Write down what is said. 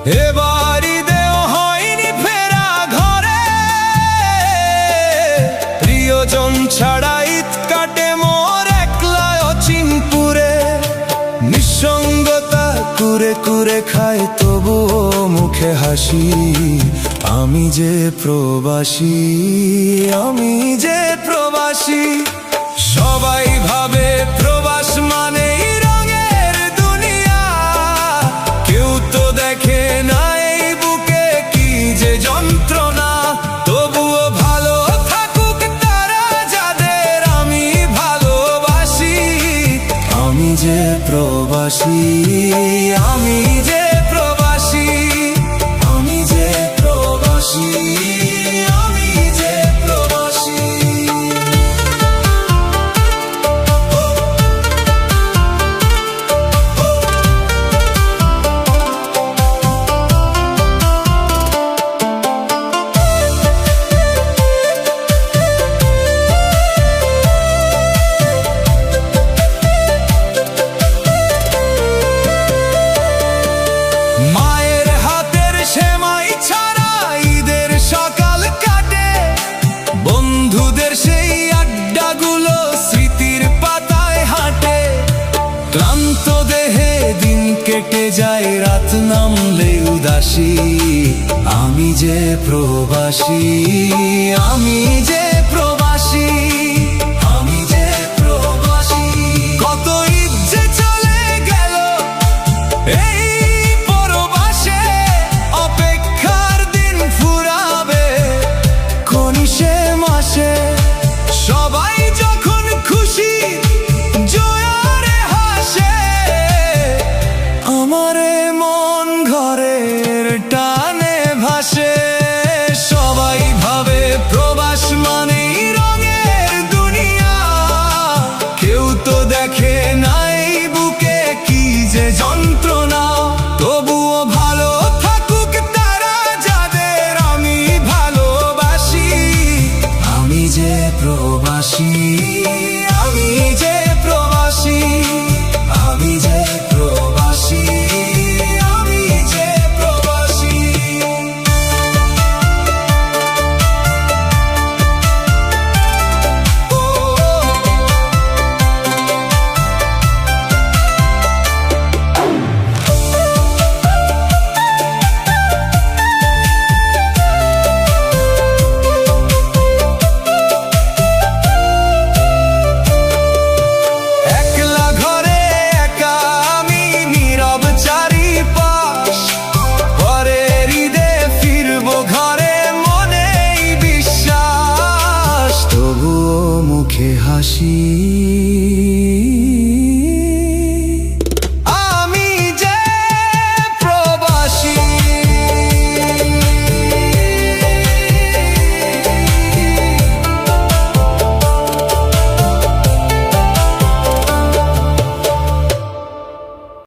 এবার ঈদেও হয়নি ফেরা ঘরে, প্রিয়জন ছাড়া ঈদ কাটে মোর একলা অচিনপুরে। নিঃসঙ্গতা কুরে কুরে খায় তবুও মুখে হাসি, আমি যে প্রবাসী, আমি যে প্রবাসী। সবাই ভাবে প্রবাস মানেই রঙের দুনিয়া, কেউ তো দেখে না এই বুকে কি যে যন্ত্রণা। তবুও ভালো থাকুক তারা যাদের আমি ভালোবাসি, আমি যে প্রবাসী, আমি যে প্রবাসী, আমি যে প্রবাসী, আমি যে প্রবাসী। মায়ের হাতের সেমাই ছাড়া ঈদের সকাল কাটে, বন্ধুদের সেই আড্ডাগুলো স্মৃতির পাতায় হাঁটে। ক্লান্ত দেহে দিন কেটে যায় রাত নামলে উদাসী, আমি যে প্রবাসী, আমি যে প্রবাসী, আমি যে প্রবাসী। কত ঈদ যে চলে গেল এই